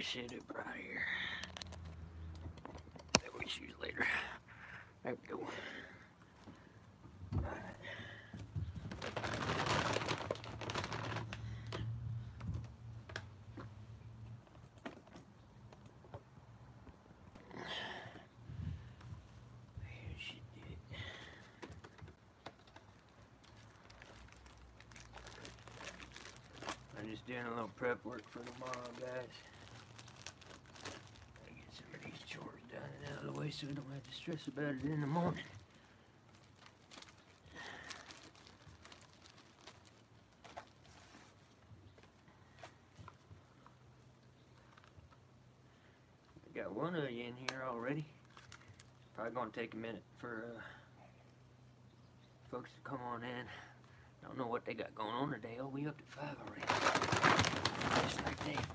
this shit up right here. That we use later. There we go. Alright. I'm just doing a little prep work for tomorrow, guys. Gotta get some of these chores done and out of the way so we don't have to stress about it in the morning. I got one of you in here already. Probably gonna take a minute for folks to come on in. Don't know what they got going on today. Oh, we up to 5 already. Just like that.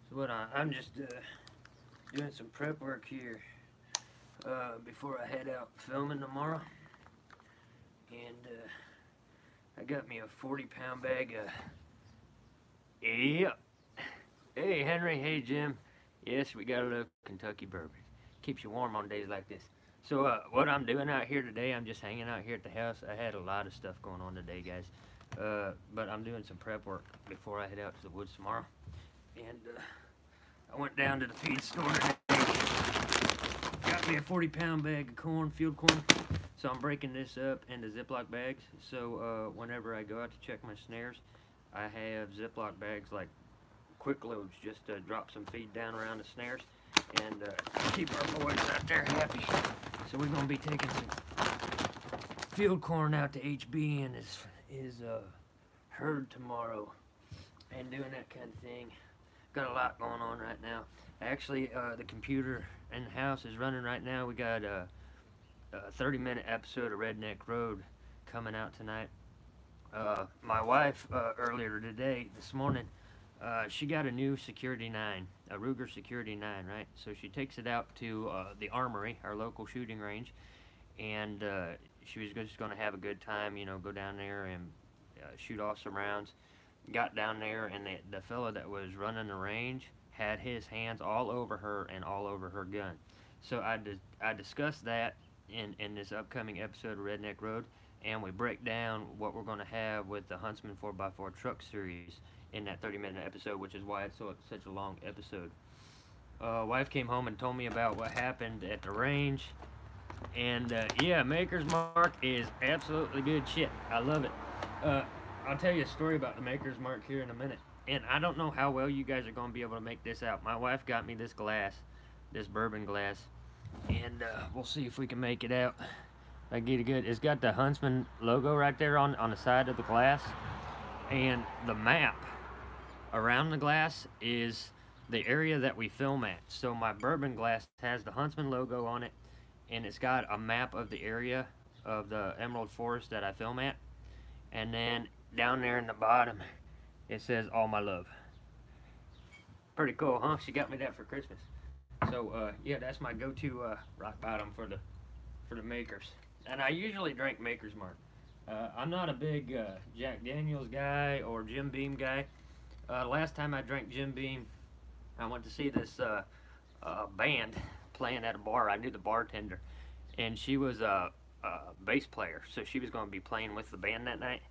So what I'm just doing some prep work here before I head out filming tomorrow. And I got me a 40-pound bag of yep. Hey, Henry. Hey, Jim. Yes, we got a little Kentucky bourbon. Keeps you warm on days like this. So, what I'm doing out here today, I'm just hanging out here at the house. I had a lot of stuff going on today, guys. But I'm doing some prep work before I head out to the woods tomorrow. And, I went down to the feed store today. Got me a 40-pound bag of corn, field corn. So I'm breaking this up into Ziploc bags. So, whenever I go out to check my snares, I have Ziploc bags like quick loads just to drop some feed down around the snares and keep our boys out there happy. So we're gonna be taking some field corn out to HB and his herd tomorrow and doing that kind of thing. Got a lot going on right now. Actually, the computer in the house is running right now. We got a 30-minute episode of Redneck Road coming out tonight. My wife, earlier today, this morning, she got a new Security 9, a Ruger Security 9, right? So she takes it out to the Armory, our local shooting range, and she was just going to have a good time, you know, go down there and shoot off some rounds. Got down there, and the fella that was running the range had his hands all over her and all over her gun. So I discussed that in this upcoming episode of Redneck Road. And we break down what we're going to have with the Huntsman 4x4 truck series in that 30-minute episode, which is why it's such a long episode. Wife came home and told me about what happened at the range. And, yeah, Maker's Mark is absolutely good shit. I love it. I'll tell you a story about the Maker's Mark here in a minute. And I don't know how well you guys are going to be able to make this out. My wife got me this glass, this bourbon glass. And we'll see if we can make it out. I get it good. It's got the Huntsman logo right there on the side of the glass, and the map around the glass is the area that we film at. So my bourbon glass has the Huntsman logo on it, and it's got a map of the area of the Emerald Forest that I film at, and then down there in the bottom it says "All My Love." Pretty cool, huh? She got me that for Christmas. So yeah, that's my go-to rock bottom for the Makers. And I usually drink Maker's Mark. I'm not a big Jack Daniels guy or Jim Beam guy. Last time I drank Jim Beam, I went to see this band playing at a bar. I knew the bartender, and she was a bass player, so she was going to be playing with the band that night.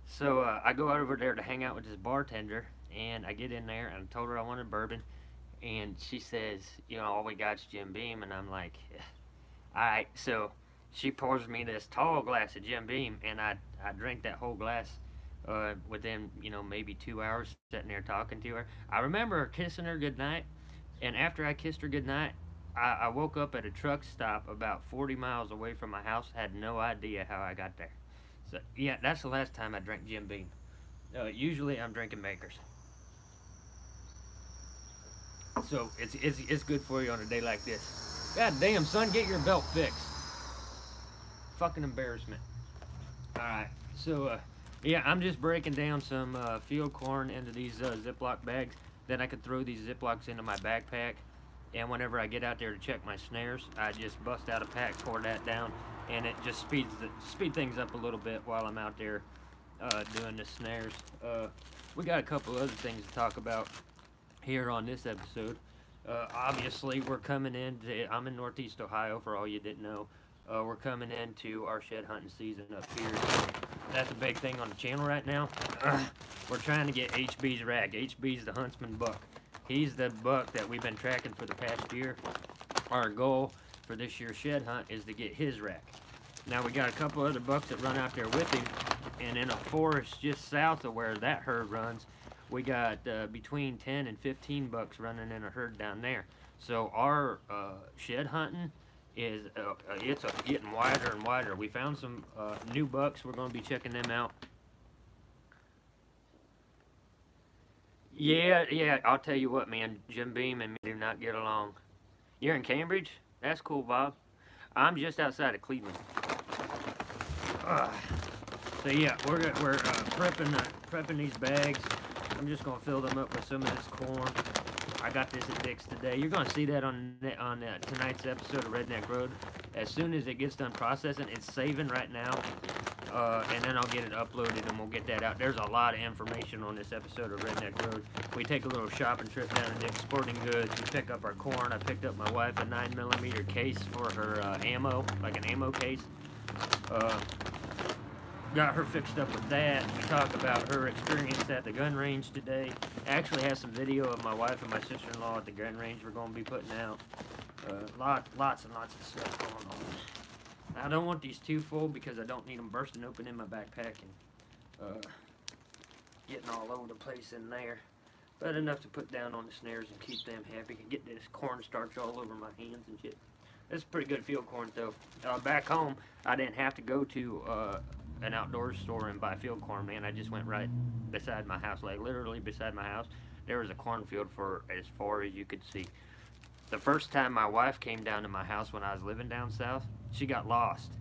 So I go over there to hang out with this bartender, and I get in there, and I told her I wanted bourbon, and she says, you know, all we got's Jim Beam, and I'm like, alright. So she pours me this tall glass of Jim Beam, and I drank that whole glass within, you know, maybe 2 hours sitting there talking to her. I remember kissing her goodnight, and after I kissed her goodnight, I woke up at a truck stop about 40 miles away from my house, had no idea how I got there. So, yeah, that's the last time I drank Jim Beam. Usually I'm drinking Makers. So, it's good for you on a day like this. God damn, son, get your belt fixed. Fucking embarrassment. Alright, so, yeah, I'm just breaking down some field corn into these Ziploc bags. Then I could throw these Ziplocs into my backpack and whenever I get out there to check my snares, I just bust out a pack, pour that down, and it just speed things up a little bit while I'm out there doing the snares. We got a couple other things to talk about here on this episode. Obviously, we're coming I'm in Northeast Ohio, for all you didn't know. We're coming into our shed hunting season up here. That's a big thing on the channel right now. We're trying to get HB's rack. HB's the Huntsman buck. He's the buck that we've been tracking for the past year. Our goal for this year's shed hunt is to get his rack. Now, we got a couple other bucks that run out there with him, and in a forest just south of where that herd runs, we got between 10 and 15 bucks running in a herd down there. So our shed hunting is it's getting wider and wider. We found some new bucks. We're going to be checking them out. Yeah, I'll tell you what, man. Jim Beam and me do not get along. You're in Cambridge? That's cool, Bob. I'm just outside of Cleveland. So yeah, we're prepping these bags. I'm just gonna fill them up with some of this corn. I got this at Dick's today. You're gonna see that on tonight's episode of Redneck Road. As soon as it gets done processing, it's saving right now, and then I'll get it uploaded and we'll get that out. There's a lot of information on this episode of Redneck Road. We take a little shopping trip down to Dick's Sporting Goods. We pick up our corn. I picked up my wife a 9mm case for her ammo, like an ammo case. Got her fixed up with that. We talk about her experience at the gun range today. Actually has some video of my wife and my sister-in-law at the gun range we're going to be putting out. Lots and lots of stuff going on. I don't want these too full because I don't need them bursting open in my backpack and getting all over the place in there. But enough to put down on the snares and keep them happy. And get this cornstarch all over my hands and shit. This is pretty good field corn though. Back home, I didn't have to go to an outdoor store and buy field corn, man. I just went right beside my house, like literally beside my house. There was a cornfield for as far as you could see. The first time my wife came down to my house when I was living down south, she got lost.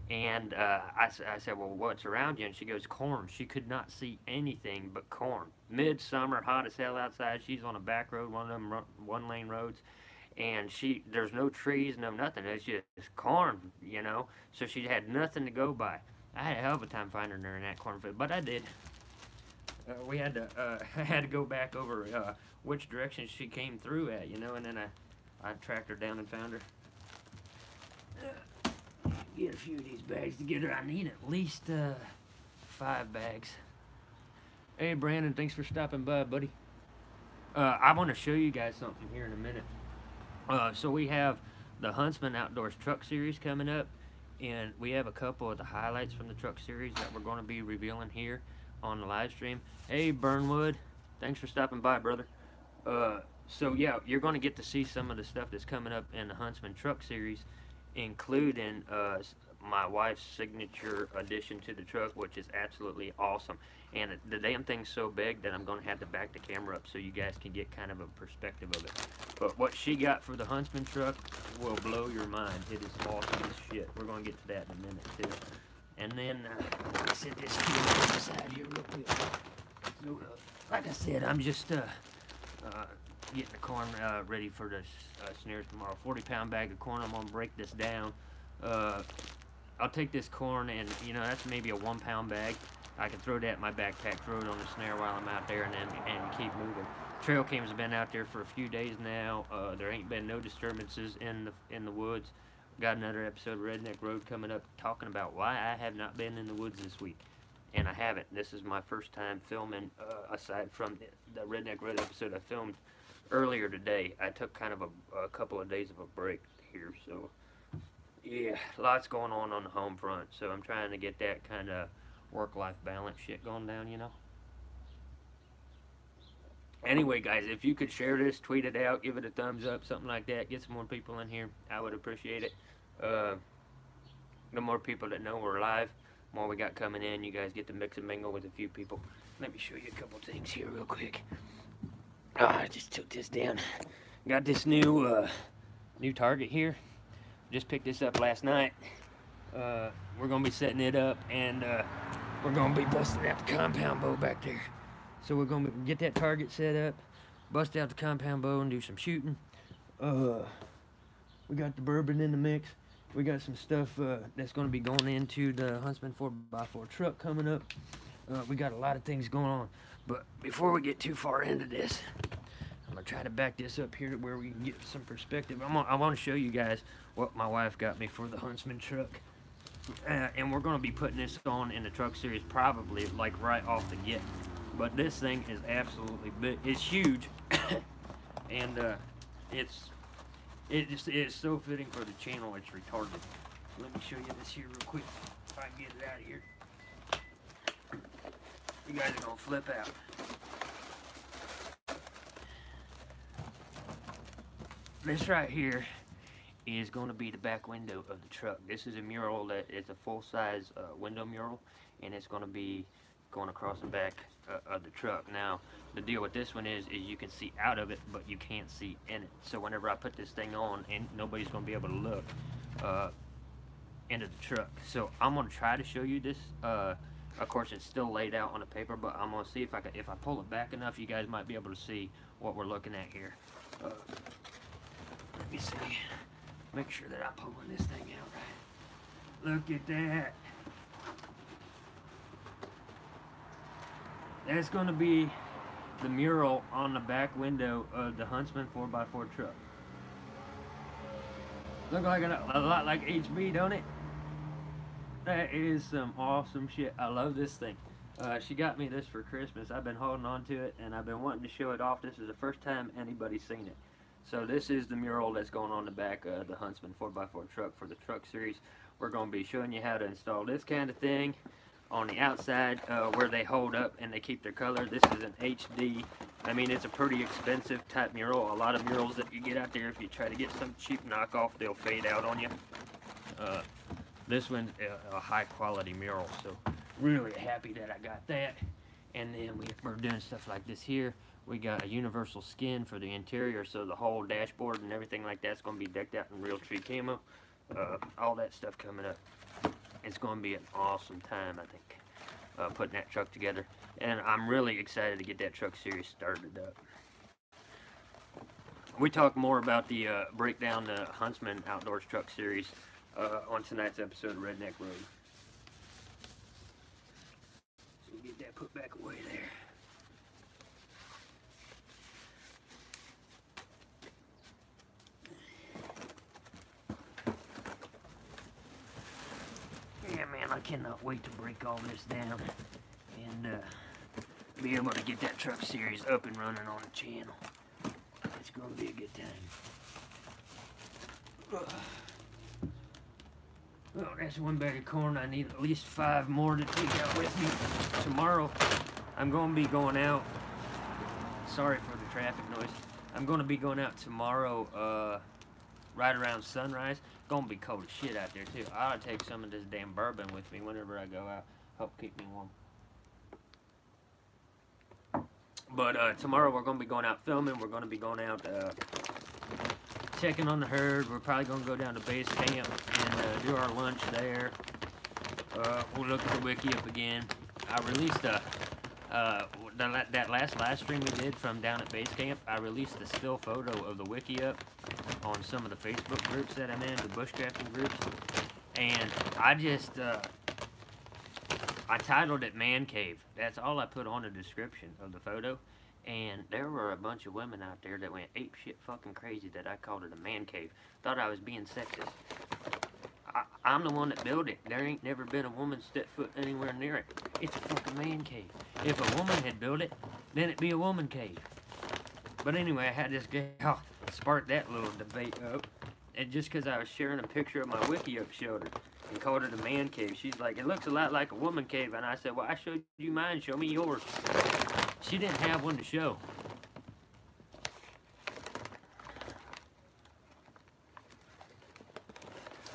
And I said, well, what's around you? And she goes, corn. She could not see anything but corn. Midsummer, hot as hell outside. She's on a back road, one of them one-lane roads. And there's no trees, no nothing. It's just corn, you know. So she had nothing to go by. I had a hell of a time finding her in that cornfield, but I did. We had to, I had to go back over which direction she came through at, you know, and then I tracked her down and found her. Get a few of these bags together. I need at least 5 bags. Hey, Brandon, thanks for stopping by, buddy. I want to show you guys something here in a minute. So we have the Huntsman Outdoors Truck Series coming up, and we have a couple of the highlights from the truck series that we're going to be revealing here on the live stream. Hey, Burnwood, thanks for stopping by, brother. So yeah, you're going to get to see some of the stuff that's coming up in the Huntsman Truck Series, including my wife's signature addition to the truck, which is absolutely awesome. And the damn thing's so big that I'm going to have to back the camera up so you guys can get kind of a perspective of it. But what she got for the Huntsman truck will blow your mind. It is awesome as shit. We're going to get to that in a minute, too. And then, let me set this here on the side here real quick. So, like I said, I'm just getting the corn ready for the snares tomorrow. 40-pound bag of corn. I'm going to break this down. I'll take this corn and, you know, that's maybe a 1-pound bag. I can throw that in my backpack, throw it on the snare while I'm out there, and keep moving. Trail cams have been out there for a few days now. There ain't been no disturbances in the woods. Got another episode of Redneck Road coming up talking about why I have not been in the woods this week. And I haven't. This is my first time filming, aside from the Redneck Road episode I filmed earlier today. I took kind of a couple of days of a break here, so yeah, lots going on the home front. So I'm trying to get that kind of work-life balance shit going down, you know. Anyway, guys, if you could share this, tweet it out, give it a thumbs up, something like that, get some more people in here, I would appreciate it. The more people that know we're live, the more we got coming in, you guys get to mix and mingle with a few people. Let me show you a couple things here real quick. I just took this down. Got this new target here. Just picked this up last night. We're going to be setting it up, and we're going to be busting out the compound bow back there. So we're going to get that target set up, bust out the compound bow and do some shooting. We got the bourbon in the mix. We got some stuff that's going to be going into the Huntsman 4x4 truck coming up. We got a lot of things going on. But before we get too far into this, I'm going to try to back this up here to where we can get some perspective. I want to show you guys what my wife got me for the Huntsman truck. And we're going to be putting this on in the truck series probably like right off the get. But this thing is absolutely big. It's huge. And it's so fitting for the channel, it's retarded. Let me show you this here real quick, if I can get it out of here. You guys are gonna flip out. This right here is going to be the back window of the truck. This is a mural that is a full-size window mural, and it's going to be going across the back of the truck. Now, the deal with this one is you can see out of it, but you can't see in it. So whenever I put this thing on, and nobody's going to be able to look into the truck. So I'm going to try to show you this. Of course, it's still laid out on the paper, but I'm going to see if I pull it back enough, you guys might be able to see what we're looking at here. Let me see. Make sure that I'm pulling this thing out right. Look at that. That's going to be the mural on the back window of the Huntsman 4x4 truck. Look like a lot like HB, don't it? That is some awesome shit. I love this thing. She got me this for Christmas. I've been holding on to it, and I've been wanting to show it off. This is the first time anybody's seen it. So this is the mural that's going on the back of the Huntsman 4x4 truck for the truck series. We're going to be showing you how to install this kind of thing on the outside where they hold up and they keep their color. This is an HD. I mean, it's a pretty expensive type mural. A lot of murals that you get out there, if you try to get some cheap knockoff, they'll fade out on you. This one's a high quality mural, so really happy that I got that. And then we're doing stuff like this here. We got a universal skin for the interior, so the whole dashboard and everything like that's going to be decked out in real tree camo. All that stuff coming up. It's going to be an awesome time, I think, putting that truck together. And I'm really excited to get that truck series started up. We talk more about the breakdown the Huntsman Outdoors Truck Series on tonight's episode of Redneck Road. So we'll get that put back away there. Yeah, man, I cannot wait to break all this down and be able to get that truck series up and running on the channel. It's going to be a good time. Well, that's one bag of corn. I need at least 5 more to take out with me. Tomorrow, I'm going to be going out. Sorry for the traffic noise. I'm going to be going out tomorrow right around sunrise. Gonna be cold as shit out there too. I ought to take some of this damn bourbon with me whenever I go out. Help keep me warm. But tomorrow we're gonna be going out filming. We're gonna be going out checking on the herd. We're probably gonna go down to base camp and do our lunch there. We'll look at the wiki up again. I released that last live stream we did from down at base camp. I released a still photo of the wiki up on some of the Facebook groups that I'm in, the bushcrafting groups, and I just I titled it Man Cave. That's all I put on the description of the photo, and there were a bunch of women out there that went ape shit fucking crazy that I called it a man cave. Thought I was being sexist. I'm the one that built it. There ain't never been a woman step foot anywhere near it. It's a fucking man cave. If a woman had built it, then it'd be a woman cave. But anyway, I had this gal spark that little debate up, and just because I was sharing a picture of my wiki up showed her and called it a man cave. She's like, it looks a lot like a woman cave, and I said, well, I showed you mine, show me yours. She didn't have one to show.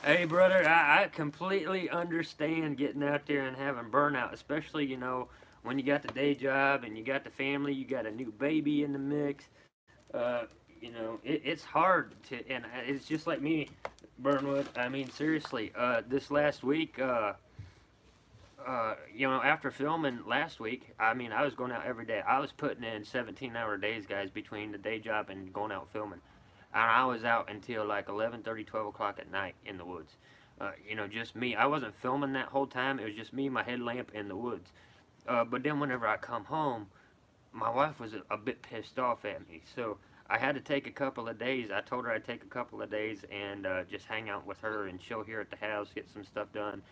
Hey brother, I completely understand getting out there and having burnout, especially, you know, when you got the day job and you got the family, you got a new baby in the mix. You know, it's hard to, and it's just like me, Burnwood. I mean, seriously, this last week, you know, after filming last week, I mean, I was going out every day. I was putting in 17-hour days, guys, between the day job and going out filming. and I was out until like 11:30, 12 o'clock at night in the woods. Just me. I wasn't filming that whole time. It was just me, my headlamp, in the woods. But then whenever I come home, my wife was a bit pissed off at me. So I had to take a couple of days. I told her I'd take a couple of days and just hang out with her and chill here at the house, get some stuff done.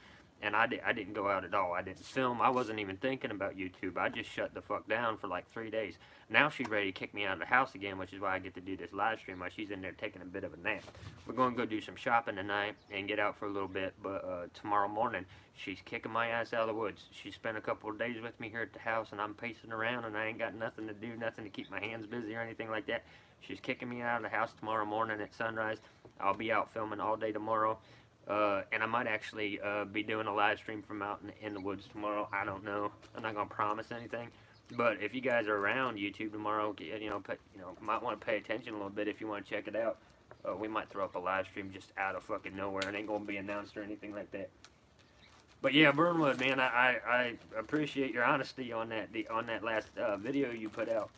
And I didn't go out at all. I didn't film. I wasn't even thinking about YouTube. I just shut the fuck down for like 3 days. Now she's ready to kick me out of the house again, which is why I get to do this live stream while she's in there taking a bit of a nap. We're going to go do some shopping tonight and get out for a little bit, but tomorrow morning she's kicking my ass out of the woods. She spent a couple of days with me here at the house, and I'm pacing around, and I ain't got nothing to do, nothing to keep my hands busy or anything like that. She's kicking me out of the house tomorrow morning at sunrise. I'll be out filming all day tomorrow. And I might actually be doing a live stream from out in the woods tomorrow. I don't know. I'm not gonna promise anything. But if you guys are around YouTube tomorrow, might want to pay attention a little bit if you want to check it out. We might throw up a live stream just out of fucking nowhere. It ain't gonna be announced or anything like that. But yeah, Burnwood, man, I appreciate your honesty on that last video you put out.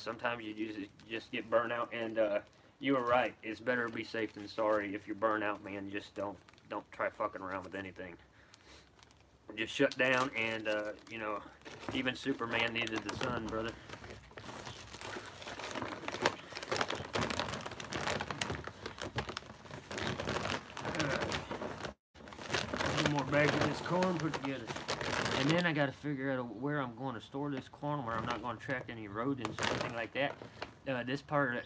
Sometimes you just get burnt out, and you were right. It's better to be safe than sorry. If you're burnt out, man, just don't try fucking around with anything. Just shut down, and even Superman needed the sun, brother. One more bag of this corn put together. And then I got to figure out where I'm going to store this corn, where I'm not going to attract any rodents or anything like that. This part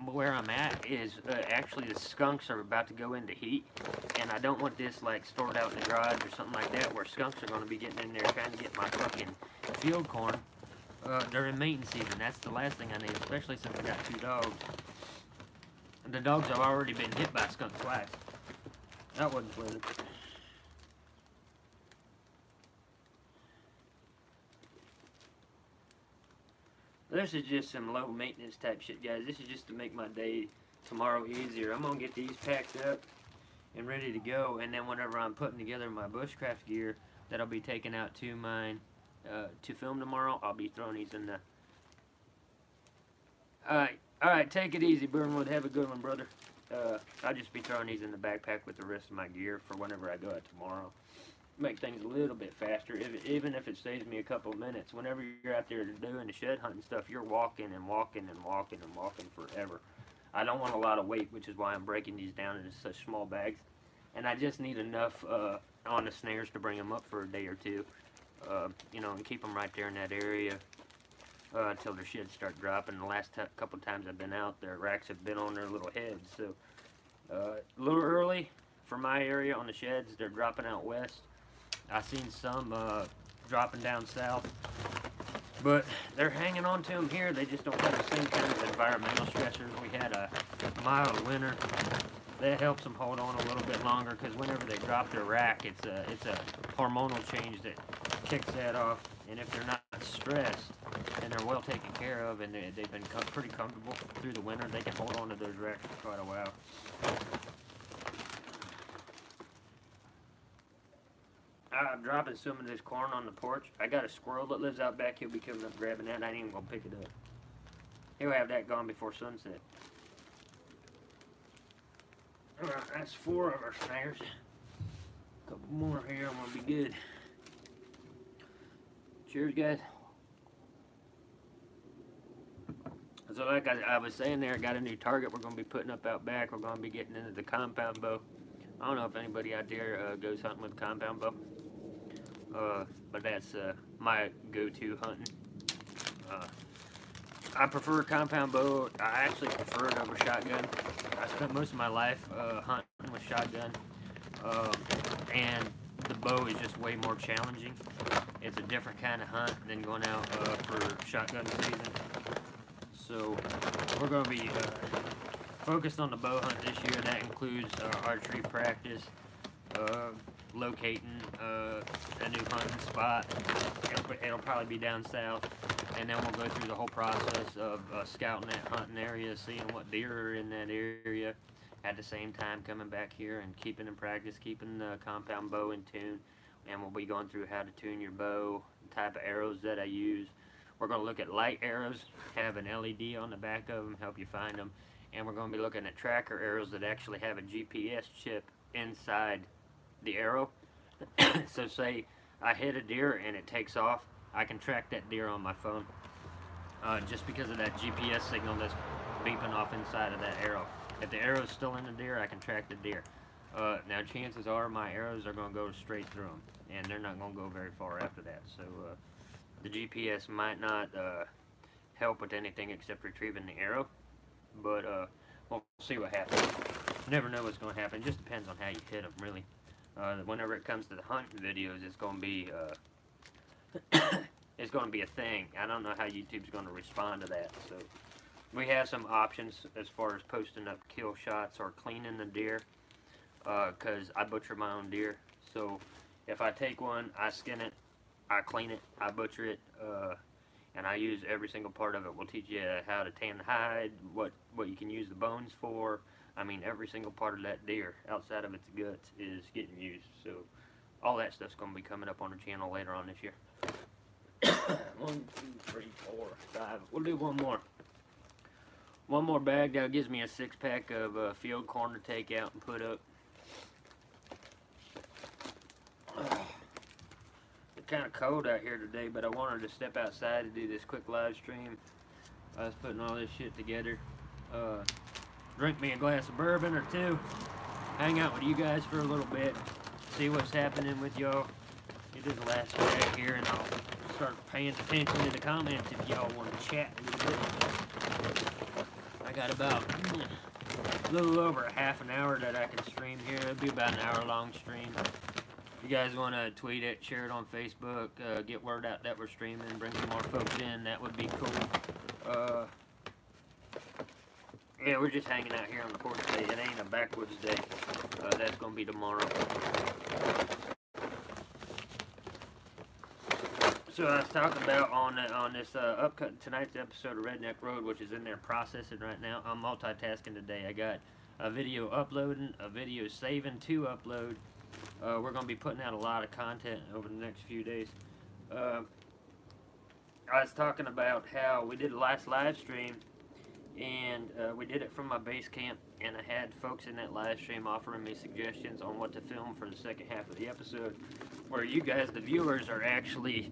where I'm at is actually the skunks are about to go into heat, and I don't want this like stored out in the garage or something like that where skunks are going to be getting in there trying to get my fucking field corn during mating season. That's the last thing I need, especially since I got 2 dogs. The dogs have already been hit by a skunk twice. That wasn't pleasant. This is just some low maintenance type shit, guys. This is just to make my day tomorrow easier. I'm gonna get these packed up and ready to go, and then whenever I'm putting together my bushcraft gear that I'll be taking out to mine to film tomorrow, I'll be throwing these in the... Alright, take it easy, Burnwood. Have a good one, brother. I'll just be throwing these in the backpack with the rest of my gear for whenever I go out tomorrow. Make things a little bit faster, even if it saves me a couple of minutes. Whenever you're out there doing the shed hunting stuff, you're walking and walking and walking and walking forever. I don't want a lot of weight, which is why I'm breaking these down into such small bags. And I just need enough on the snares to bring them up for a day or two, and keep them right there in that area until their sheds start dropping. The last couple times I've been out, their racks have been on their little heads. So a little early for my area on the sheds. They're dropping out west. I've seen some dropping down south, but they're hanging on to them here. They just don't have the same kind of environmental stressors. We had a mild winter. That helps them hold on a little bit longer, because whenever they drop their rack, it's a hormonal change that kicks that off. And if they're not stressed and they're well taken care of, and they've been pretty comfortable through the winter, they can hold on to those racks for quite a while. I'm dropping some of this corn on the porch. I got a squirrel that lives out back. He'll be coming up grabbing that. I ain't even gonna pick it up. He'll have that gone before sunset. Alright, that's 4 of our snares. A couple more here, I'm gonna be good. Cheers, guys. So like I was saying there, I got a new target we're gonna be putting up out back. We're gonna be getting into the compound bow. I don't know if anybody out there goes hunting with a compound bow. But that's my go-to hunting. I prefer a compound bow. I actually prefer it over shotgun. I spent most of my life hunting with shotgun. And the bow is just way more challenging. It's a different kind of hunt than going out for shotgun season. So we're going to be focused on the bow hunt this year. That includes archery practice, locating a new hunting spot. It'll probably be down south, and then we'll go through the whole process of scouting that hunting area, seeing what deer are in that area, at the same time coming back here and keeping in practice, keeping the compound bow in tune. And we'll be going through how to tune your bow, the type of arrows that I use, We're going to look at light arrows, have an LED on the back of them, help you find them. And we're going to be looking at tracker arrows that actually have a GPS chip inside the arrow. So say I hit a deer and it takes off, I can track that deer on my phone. Just because of that GPS signal that's beeping off inside of that arrow. If the arrow's still in the deer, I can track the deer. Now chances are my arrows are going to go straight through them, and they're not going to go very far after that. So the GPS might not help with anything except retrieving the arrow, but we'll see what happens. You never know what's going to happen. It just depends on how you hit them, really. Whenever it comes to the hunting videos, it's going to be it's going to be a thing. I don't know how YouTube's going to respond to that. So we have some options as far as posting up kill shots or cleaning the deer, because I butcher my own deer. So if I take one, I skin it, I clean it, I butcher it, and I use every single part of it. We'll teach you how to tan the hide, what you can use the bones for. I mean, every single part of that deer outside of its guts is getting used. So all that stuff's going to be coming up on the channel later on this year. 1, 2, 3, 4, 5. We'll do one more. One more bag. That gives me a 6-pack of field corn to take out and put up. It's kind of cold out here today, but I wanted to step outside to do this quick live stream. I was putting all this shit together. Drink me a glass of bourbon or two. Hang out with you guys for a little bit. See what's happening with y'all. Get this last bag here, and I'll start paying attention to the comments if y'all want to chat a little bit. I got about a little over a half an hour that I can stream here. It'll be about an hour-long stream. If you guys want to tweet it, share it on Facebook, get word out that we're streaming, bring some more folks in, that would be cool. Yeah, we're just hanging out here on the porch today. It ain't a backwoods day. That's going to be tomorrow. So I was talking about on this tonight's episode of Redneck Road, which is in there processing right now. I'm multitasking today. I got a video uploading, a video saving to upload. We're going to be putting out a lot of content over the next few days. I was talking about how we did the last live stream, and we did it from my base camp, and I had folks in that live stream offering me suggestions on what to film for the second half of the episode, where you guys, the viewers, are actually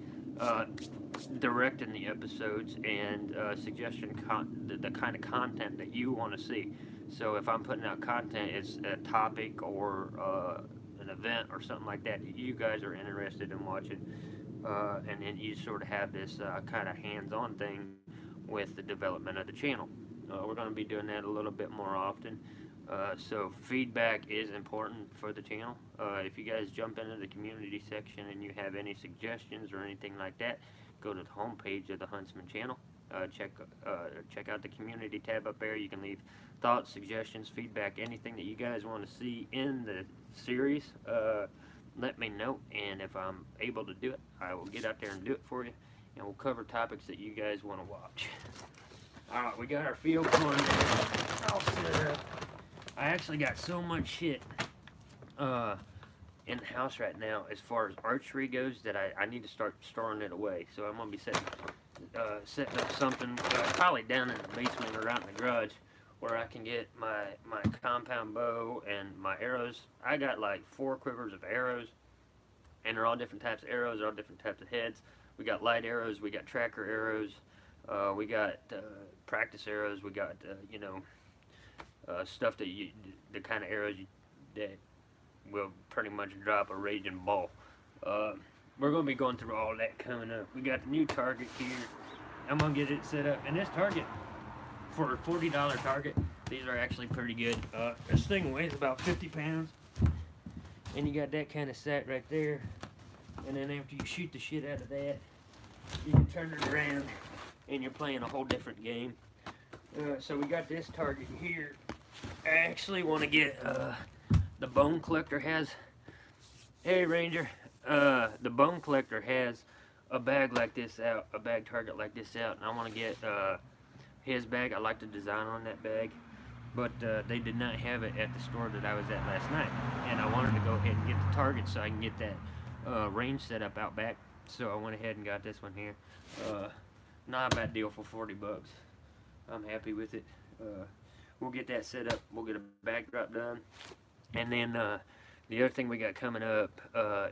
directing the episodes and suggesting the kind of content that you want to see. So if I'm putting out content, it's a topic or an event or something like that you guys are interested in watching, and then you sort of have this kind of hands-on thing with the development of the channel. We're going to be doing that a little bit more often. So feedback is important for the channel. If you guys jump into the community section and you have any suggestions or anything like that, go to the homepage of the Huntsman channel. Check out the community tab up there. You can leave thoughts, suggestions, feedback, anything that you guys want to see in the series. Let me know, and if I'm able to do it, I will get out there and do it for you, and we'll cover topics that you guys want to watch. Alright, we got our field corn there. I'll set up. I actually got so much shit in the house right now as far as archery goes that I need to start storing it away. So I'm going to be setting up something probably down in the basement or out in the garage where I can get my compound bow and my arrows. I got like 4 quivers of arrows, and they're all different types of arrows, all different types of heads. We got light arrows, we got tracker arrows, we got practice arrows, we got, you know, stuff that the kind of arrows that will pretty much drop a raging ball. We're going to be going through all that coming up. We got the new target here. I'm going to get it set up. And this target, for a $40 target, these are actually pretty good. This thing weighs about 50 pounds. And you got that kind of set right there. And then after you shoot the shit out of that, you can turn it around and you're playing a whole different game. So we got this target here. I actually want to get the Bone Collector has. Hey Ranger, the Bone Collector has a bag like this out, a bag target like this out, and I want to get his bag. I like the design on that bag, but they did not have it at the store that I was at last night, and I wanted to go ahead and get the target so I can get that range set up out back. So I went ahead and got this one here. Not a bad deal for 40 bucks. I'm happy with it. We'll get that set up. We'll get a backdrop done. And then the other thing we got coming up,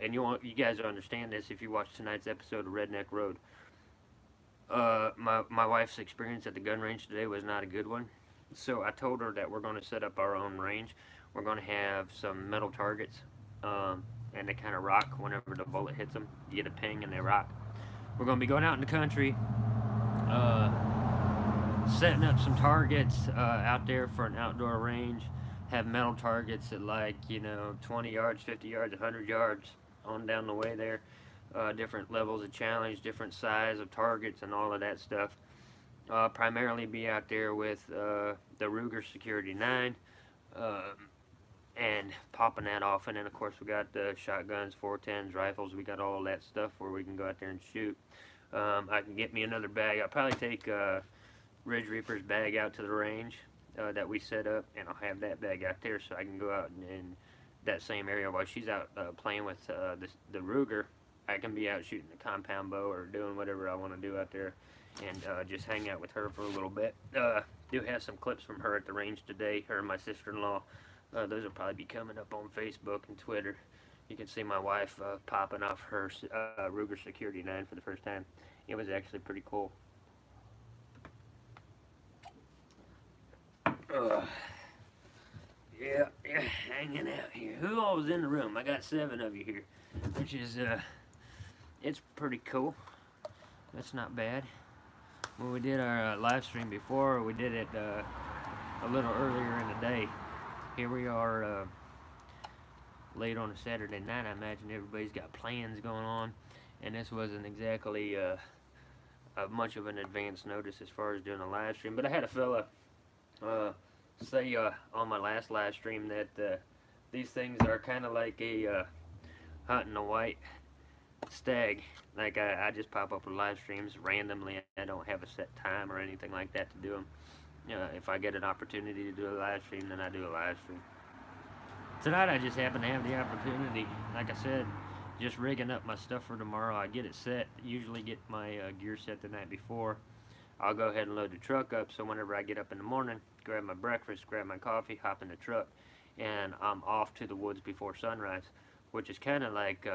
and you guys will understand this if you watch tonight's episode of Redneck Road. My wife's experience at the gun range today was not a good one. So I told her that we're going to set up our own range. We're going to have some metal targets, and they kind of rock whenever the bullet hits them. You get a ping and they rock. We're going to be going out in the country, setting up some targets out there for an outdoor range. Have metal targets at, like, 20 yards, 50 yards, 100 yards on down the way there. Different levels of challenge, different size of targets, and all of that stuff. Primarily be out there with the Ruger Security 9 and popping that off. And then, of course, we got the shotguns, 410s, rifles. We got all of that stuff where we can go out there and shoot. I can get me another bag. I'll probably take Ridge Reaper's bag out to the range that we set up, and I'll have that bag out there so I can go out in that same area while she's out playing with the Ruger. I can be out shooting a compound bow or doing whatever I want to do out there, and just hang out with her for a little bit. Do have some clips from her at the range today, her and my sister-in-law. Those will probably be coming up on Facebook and Twitter. You can see my wife popping off her Ruger Security 9 for the first time. It was actually pretty cool. Yeah, hanging out here. Who all was in the room? I got 7 of you here, which is, it's pretty cool. That's not bad. When we did our live stream before, we did it a little earlier in the day. Here we are late on a Saturday night. I imagine everybody's got plans going on, and this wasn't exactly much of an advance notice as far as doing a live stream. But I had a fella say on my last live stream that these things are kind of like a hunting a white stag. Like I just pop up with live streams randomly. I don't have a set time or anything like that to do them. If I get an opportunity to do a live stream, then I do a live stream. Tonight I just happen to have the opportunity. Like I said, just rigging up my stuff for tomorrow. I get it set. Usually get my gear set the night before. I'll go ahead and load the truck up, so whenever I get up in the morning, grab my breakfast, grab my coffee, hop in the truck, and I'm off to the woods before sunrise, which is kind of like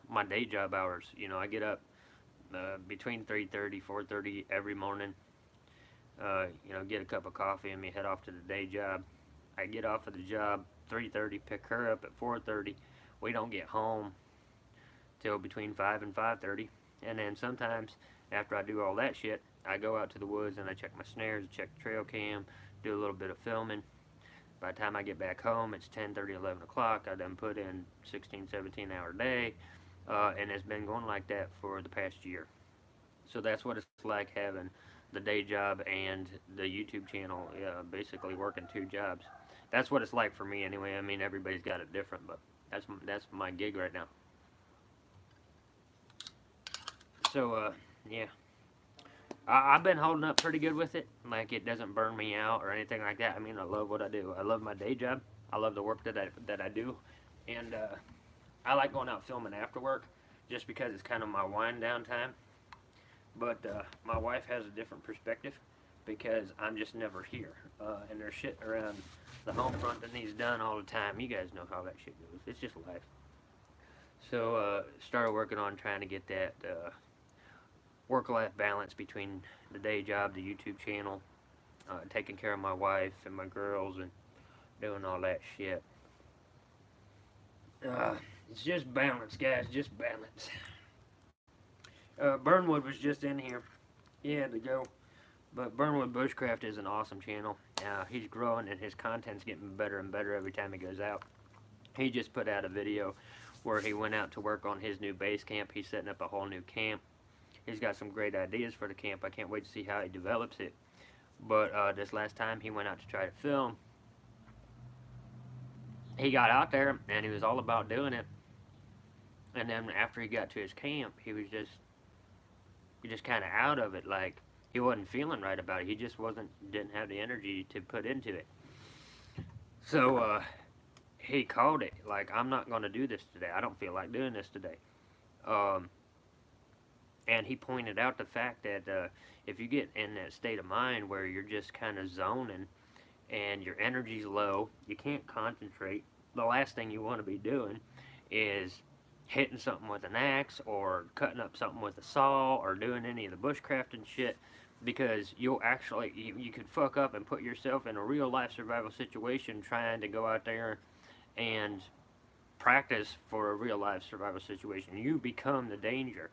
my day job hours. I get up between 3:30, 4:30 every morning, get a cup of coffee and me head off to the day job. I get off of the job 3:30, pick her up at 4:30. We don't get home till between 5 and 5:30, and then sometimes after I do all that shit, I go out to the woods and I check my snares, check the trail cam, do a little bit of filming. By the time I get back home, it's 10:30, 11 o'clock. I done put in 16, 17 hour day, and it's been going like that for the past year. So that's what it's like having the day job and the YouTube channel, basically working 2 jobs. That's what it's like for me anyway. I mean, everybody's got it different, but that's my gig right now. So, yeah. I've been holding up pretty good with it. Like, it doesn't burn me out or anything like that. I mean, I love what I do. I love my day job. I love the work that I do. And I like going out filming after work just because it's kind of my wind down time. But my wife has a different perspective because I'm just never here. And there's shit around the home front that needs done all the time. You guys know how that shit goes. It's just life. So started working on trying to get that work-life balance between the day job, the YouTube channel, taking care of my wife and my girls, and doing all that shit. It's just balance, guys, just balance. Burnwood was just in here. He had to go. But Burnwood Bushcraft is an awesome channel. He's growing and his content's getting better and better every time he goes out. He just put out a video where he went out to work on his new base camp. He's setting up a whole new camp. He's got some great ideas for the camp. I can't wait to see how he develops it. But this last time he went out to try to film, he got out there and he was all about doing it. And then after he got to his camp, he was just kind of out of it. Like, he wasn't feeling right about it. He just didn't have the energy to put into it. So he called it. Like, I'm not going to do this today. I don't feel like doing this today. And he pointed out the fact that if you get in that state of mind where you're just kind of zoning and your energy's low, you can't concentrate, the last thing you want to be doing is hitting something with an axe or cutting up something with a saw or doing any of the bushcrafting shit, because you'll actually, you could fuck up and put yourself in a real life survival situation trying to go out there and practice for a real life survival situation. You become the danger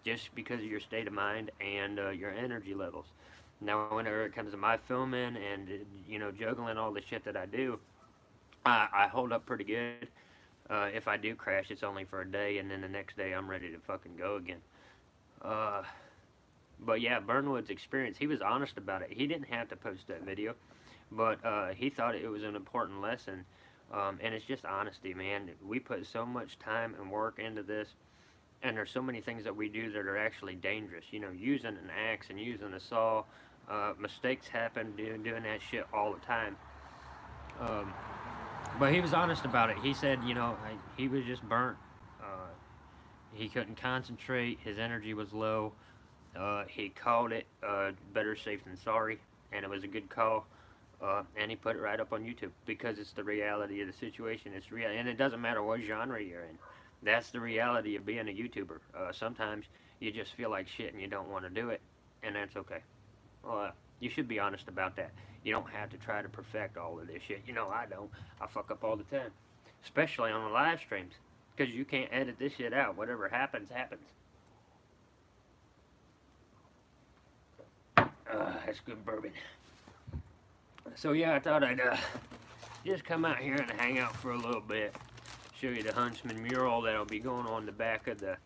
just because of your state of mind and your energy levels. Now, whenever it comes to my filming and juggling all the shit that I do, I hold up pretty good. If I do crash, it's only for a day, and then the next day I'm ready to fucking go again. But yeah, Burnwood's experience, he was honest about it. He didn't have to post that video, but he thought it was an important lesson. And it's just honesty, man. We put so much time and work into this, and there's so many things that we do that are actually dangerous. Using an axe and using a saw, mistakes happen doing that shit all the time. But he was honest about it. He said, he was just burnt. He couldn't concentrate. His energy was low. He called it better safe than sorry, and it was a good call. And he put it right up on YouTube because it's the reality of the situation. It's real, and it doesn't matter what genre you're in. That's the reality of being a YouTuber. Sometimes you just feel like shit and you don't want to do it, and that's okay. You should be honest about that. You don't have to try to perfect all of this shit. I don't. I fuck up all the time, especially on the live streams, because you can't edit this shit out. Whatever happens, happens. That's good bourbon. So yeah, I thought I'd just come out here and hang out for a little bit. Show you the Huntsman mural that'll be going on the back of the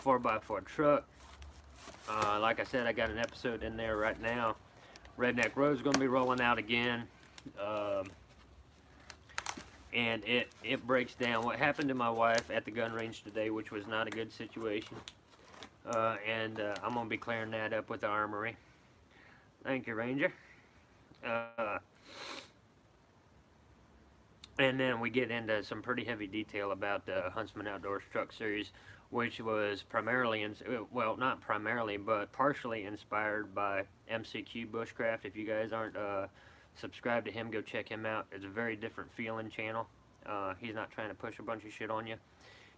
4x4 truck. Like I said, I got an episode in there right now. Redneck Road's going to be rolling out again. And it breaks down what happened to my wife at the gun range today, which was not a good situation. And I'm going to be clearing that up with the armory. Thank you, Ranger. And then we get into some pretty heavy detail about the Huntsman Outdoors Truck Series, which was primarily, well, not primarily, but partially inspired by MCQ Bushcraft. If you guys aren't subscribed to him, go check him out. It's a very different feeling channel. He's not trying to push a bunch of shit on you.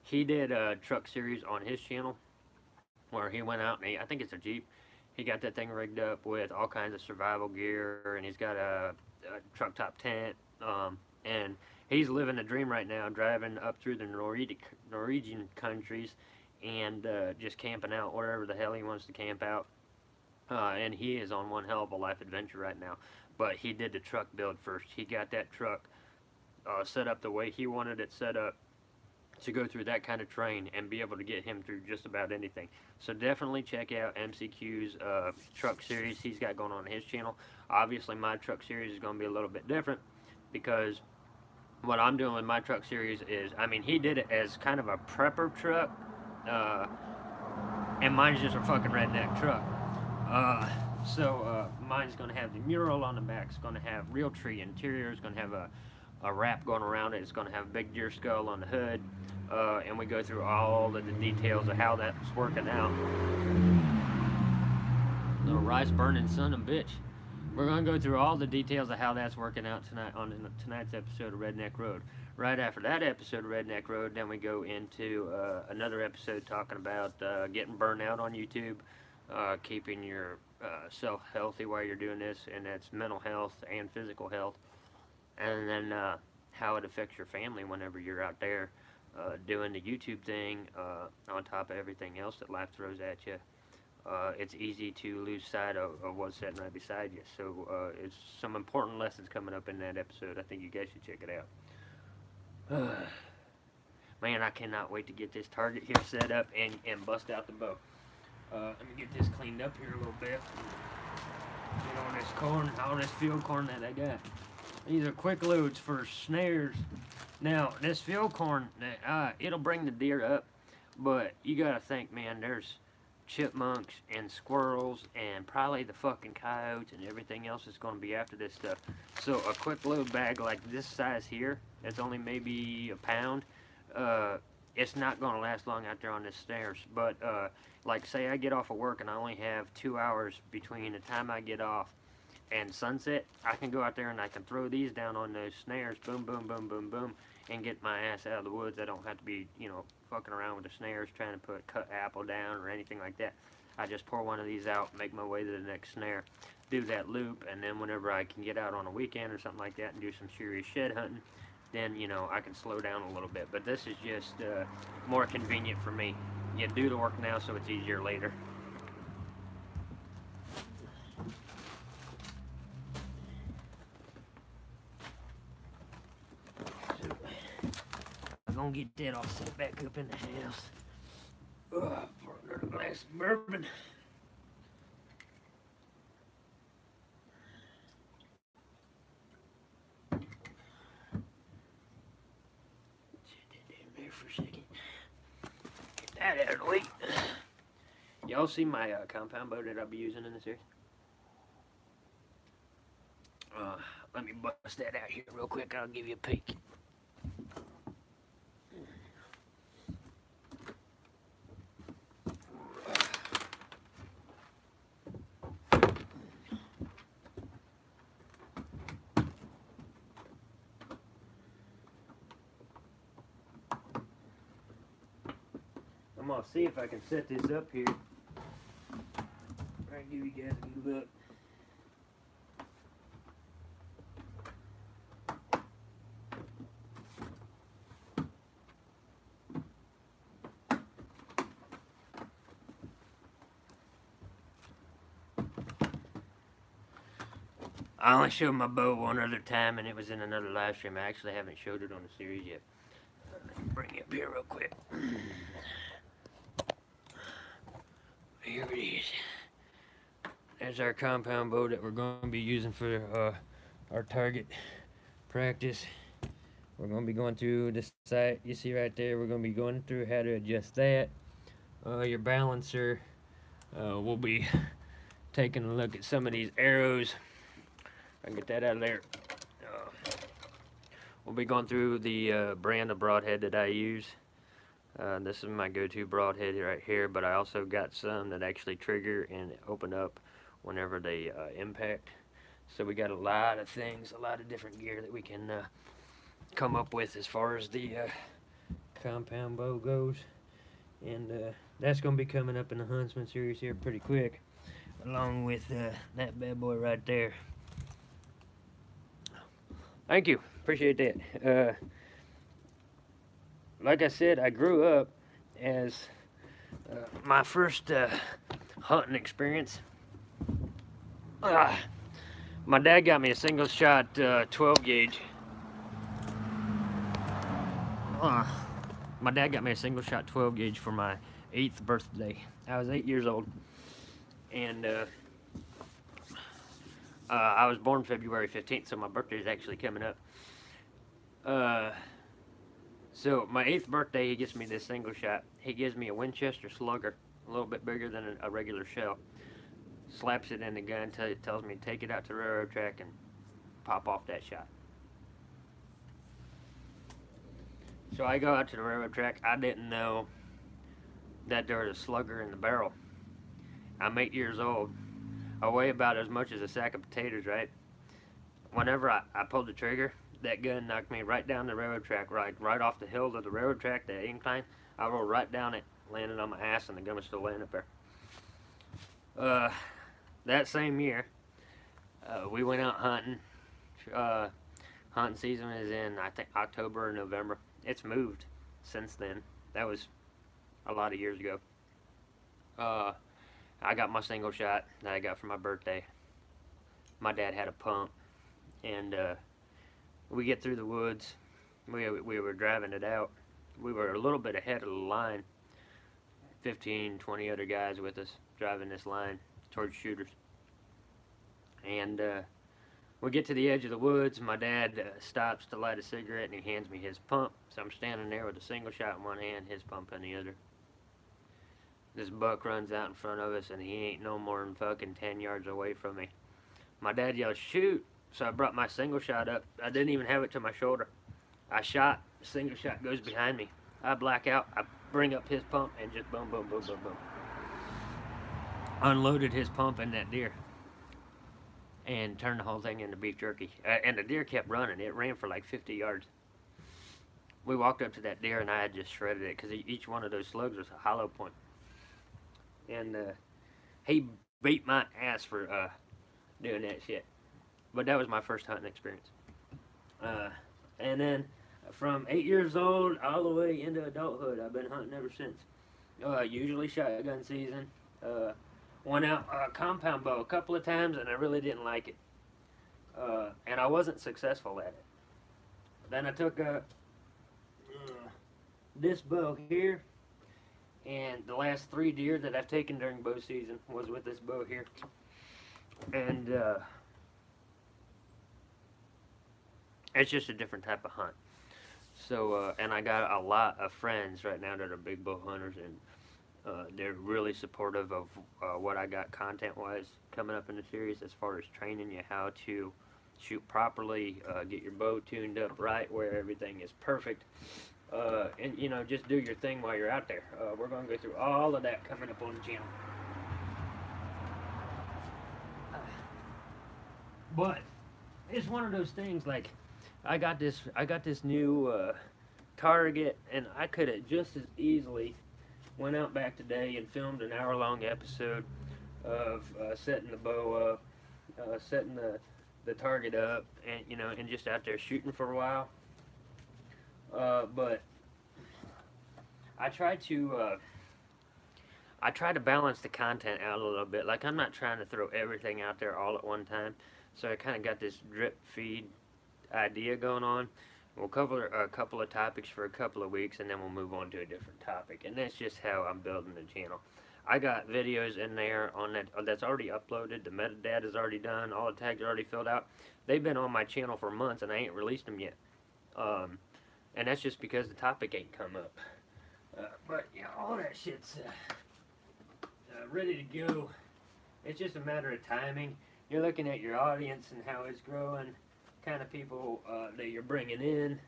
He did a truck series on his channel where he went out and I think it's a Jeep. He got that thing rigged up with all kinds of survival gear, and he's got a truck top tent, and he's living a dream right now, driving up through the Norwegian countries and just camping out wherever the hell he wants to camp out. And he is on one hell of a life adventure right now. But he did the truck build first. He got that truck set up the way he wanted it set up to go through that kind of terrain and be able to get him through just about anything. So definitely check out MCQ's truck series he's got going on his channel. Obviously my truck series is going to be a little bit different, because what I'm doing with my truck series is, I mean, he did it as kind of a prepper truck, and mine's just a fucking redneck truck. So mine's going to have the mural on the back. It's going to have real tree interior. It's going to have a wrap going around it. It's going to have a big deer skull on the hood. And we go through all of the details of how that's working out. Little rice burning son of a bitch. We're going to go through all the details of how that's working out tonight on tonight's episode of Redneck Road. Right after that episode of Redneck Road, then we go into another episode talking about getting burned out on YouTube, keeping your self healthy while you're doing this, and that's mental health and physical health. And then how it affects your family whenever you're out there doing the YouTube thing on top of everything else that life throws at you. It's easy to lose sight of what's sitting right beside you. So it's some important lessons coming up in that episode. I think you guys should check it out. Man, I cannot wait to get this target here set up and bust out the bow. Let me get this cleaned up here a little bit. Get on this corn, all this field corn that I got. These are quick loads for snares. Now, this field corn, it'll bring the deer up, but you gotta think, man, there's chipmunks and squirrels and probably the fucking coyotes and everything else that's going to be after this stuff. So a quick load bag like this size here, that's only maybe a pound, it's not going to last long out there on the stairs. But like say I get off of work and I only have 2 hours between the time I get off and sunset, I can go out there and I can throw these down on those snares, boom, boom, boom, boom, boom, and get my ass out of the woods. I don't have to be, you know, fucking around with the snares trying to cut apple down or anything like that. I just pour one of these out, make my way to the next snare, do that loop, and then whenever I can get out on a weekend or something like that and do some serious shed hunting, then, you know, I can slow down a little bit. But this is just more convenient for me. You do the work now so it's easier later. So, I'm gonna get that all set back up in the house. For another glass of bourbon. For a second. Get that out of the way. Y'all see my compound bow that I'll be using in this series? Let me bust that out here real quick. I'll give you a peek. I'm gonna see if I can set this up here. Try and give you guys a good look. I only showed my bow one other time, and it was in another live stream. I actually haven't showed it on the series yet. Let me bring it up here real quick. Here it is. There's our compound bow that we're going to be using for our target practice. We're going to be going through the sight you see right there. We're going to be going through how to adjust that. Your balancer. We'll be taking a look at some of these arrows. I can get that out of there. We'll be going through the brand of broadhead that I use. This is my go-to broadhead right here, but I also got some that actually trigger and open up whenever they impact. So we got a lot of things, a lot of different gear that we can come up with as far as the compound bow goes. And that's going to be coming up in the Huntsman series here pretty quick, along with that bad boy right there. Thank you, appreciate that. Like I said, I grew up as my first hunting experience. My dad got me a single shot 12 gauge. My dad got me a single shot 12 gauge for my 8th birthday. I was 8 years old, and I was born February 15th, so my birthday is actually coming up. So my 8th birthday, he gets me this single shot. He gives me a Winchester Slugger, a little bit bigger than a regular shell. Slaps it in the gun, tells me to take it out to the railroad track and pop off that shot. So I go out to the railroad track. I didn't know that there was a slugger in the barrel. I'm 8 years old. I weigh about as much as a sack of potatoes, right? Whenever I pulled the trigger, that gun knocked me right down the railroad track, right off the hill of the railroad track, the incline. I rolled right down it, landed on my ass, and the gun was still laying up there. That same year, we went out hunting. Hunting season is in, I think, October or November. It's moved since then. That was a lot of years ago. I got my single shot that I got for my birthday. My dad had a pump, and we get through the woods. We were driving it out. We were a little bit ahead of the line. 15, 20 other guys with us driving this line towards shooters. And we get to the edge of the woods. My dad stops to light a cigarette, and he hands me his pump. So I'm standing there with a single shot in one hand, his pump in the other. This buck runs out in front of us, and he ain't no more than fucking 10 yards away from me. My dad yells, "Shoot!" So I brought my single shot up. I didn't even have it to my shoulder. I shot. The single shot goes behind me. I black out. I bring up his pump and just boom, boom, boom, boom, boom. Unloaded his pump in that deer and turned the whole thing into beef jerky. And the deer kept running. It ran for like 50 yards. We walked up to that deer and I had just shredded it because each one of those slugs was a hollow point. And he beat my ass for doing that shit. But that was my first hunting experience. And then from 8 years old all the way into adulthood, I've been hunting ever since. Usually shotgun season. Went out compound bow a couple of times and I really didn't like it. And I wasn't successful at it. Then I took this bow here, and the last 3 deer that I've taken during bow season was with this bow here. And it's just a different type of hunt. So, and I got a lot of friends right now that are big bow hunters, and they're really supportive of what I got content-wise coming up in the series, as far as training you how to shoot properly, get your bow tuned up right where everything is perfect, and you know, just do your thing while you're out there. We're going to go through all of that coming up on the channel. But it's one of those things, like I got this new target, and I could have just as easily went out back today and filmed an hour-long episode of setting the bow up, setting the target up, and you know, and just out there shooting for a while. But I try to balance the content out a little bit. Like, I'm not trying to throw everything out there all at one time. So I kind of got this drip feed idea going on. We'll cover a couple of topics for a couple of weeks, and then we'll move on to a different topic. And that's just how I'm building the channel. I got videos in there on that's already uploaded. The metadata is already done. All the tags are already filled out. They've been on my channel for months, and I ain't released them yet. And that's just because the topic ain't come up. But yeah, all that shit's ready to go. It's just a matter of timing. You're looking at your audience and how it's growing, kind of people that you're bringing in,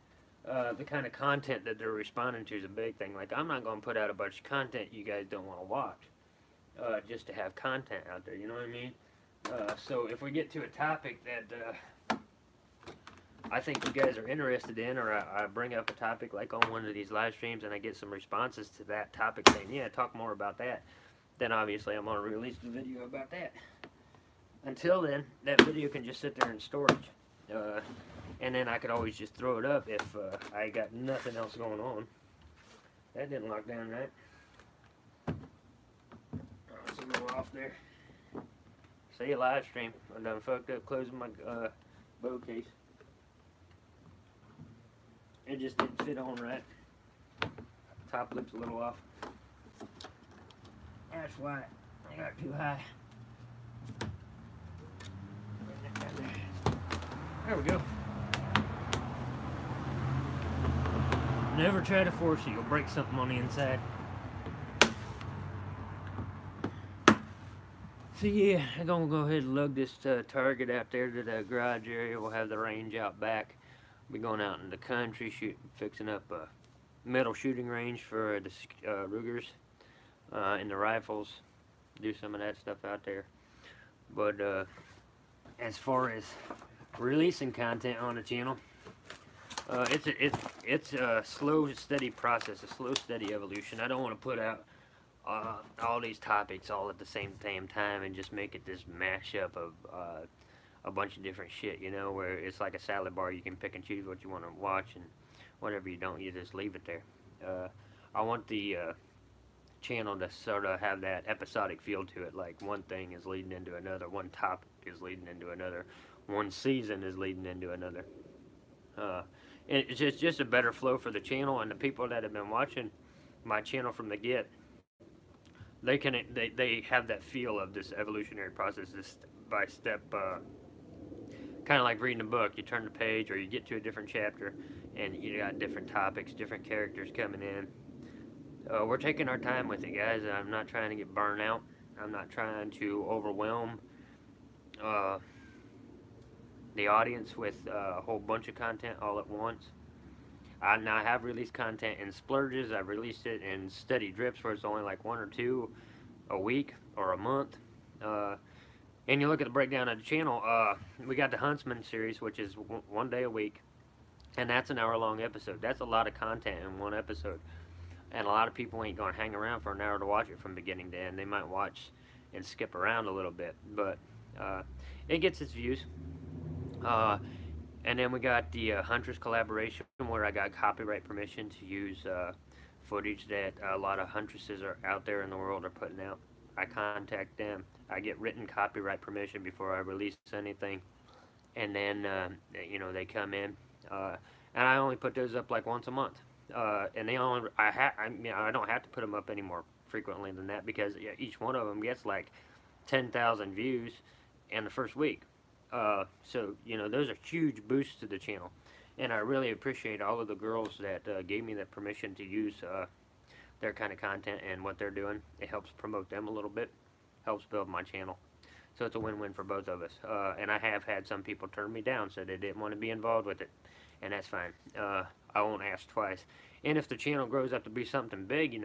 the kind of content that they're responding to is a big thing. Like, I'm not going to put out a bunch of content you guys don't want to watch, just to have content out there, you know what I mean? So if we get to a topic that I think you guys are interested in, or I bring up a topic like on one of these live streams and I get some responses to that topic saying, yeah, talk more about that, then obviously I'm going to release the video about that. Until then, that video can just sit there in storage. And then I could always just throw it up if I got nothing else going on. That didn't lock down right. Oh, it's a little off there. See you live stream. I done fucked up closing my bow case. It just didn't fit on right. Top lip's a little off. That's why I got too high. There we go. Never try to force it, you'll break something on the inside. So yeah, I'm gonna go ahead and lug this target out there to the garage area. We'll have the range out back. We'll be going out in the country, fixing up a metal shooting range for the Rugers and the rifles. Do some of that stuff out there. But as far as releasing content on the channel, it's a slow, steady process, a slow, steady evolution. I don't want to put out all these topics all at the same damn time and just make it this mashup of a bunch of different shit, you know, where it's like a salad bar. You can pick and choose what you want to watch, and whatever you don't, you just leave it there. I want the channel to sort of have that episodic feel to it, like one thing is leading into another, one topic is leading into another, one season is leading into another. It's just a better flow for the channel, and the people that have been watching my channel from the get, they have that feel of this evolutionary process, this step-by-step, kind of like reading a book. You turn the page, or you get to a different chapter, and you got different topics, different characters coming in. We're taking our time with it, guys. I'm not trying to get burned out. I'm not trying to overwhelm the audience with a whole bunch of content all at once. I now have released content in splurges. I've released it in steady drips where it's only like one or two a week or a month. Uh, and you look at the breakdown of the channel, we got the Huntsman series, which is one day a week, and that's an hour-long episode. That's a lot of content in one episode, and a lot of people ain't gonna hang around for an hour to watch it from beginning to end. They might watch and skip around a little bit, but it gets its views. Uh, and then we got the Huntress collaboration, where I got copyright permission to use footage that a lot of huntresses are out there in the world are putting out. I contact them. I get written copyright permission before I release anything, and then they come in, and I only put those up like once a month. And they only I don't have to put them up any more frequently than that, because each one of them gets like 10,000 views in the first week. So those are huge boosts to the channel, and I really appreciate all of the girls that gave me the permission to use their kind of content and what they're doing. It helps promote them a little bit, helps build my channel. So it's a win-win for both of us. And I have had some people turn me down, so they didn't want to be involved with it, and that's fine. I won't ask twice. And if the channel grows up to be something big,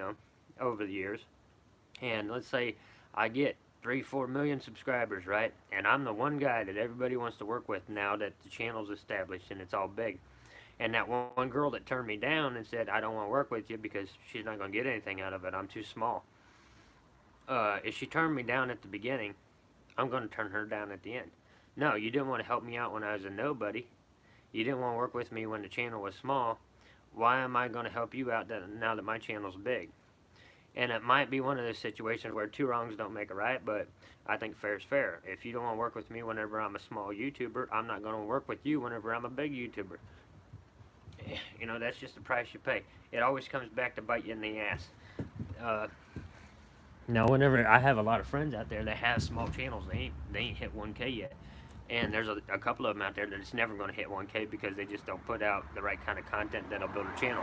over the years, and let's say I get 3-4 million subscribers, right? And I'm the one guy that everybody wants to work with now that the channel's established and it's all big. And that one girl that turned me down and said, I don't want to work with you because she's not going to get anything out of it, I'm too small. If she turned me down at the beginning, I'm going to turn her down at the end. No, you didn't want to help me out when I was a nobody. You didn't want to work with me when the channel was small. Why am I going to help you out now that my channel's big? And it might be one of those situations where two wrongs don't make a right, but I think fair is fair. If you don't want to work with me whenever I'm a small YouTuber, I'm not going to work with you whenever I'm a big YouTuber. That's just the price you pay. It always comes back to bite you in the ass. Now, whenever I have a lot of friends out there that have small channels, they ain't hit 1K yet. And there's a couple of them out there that it's never going to hit 1K because they just don't put out the right kind of content that'll build a channel.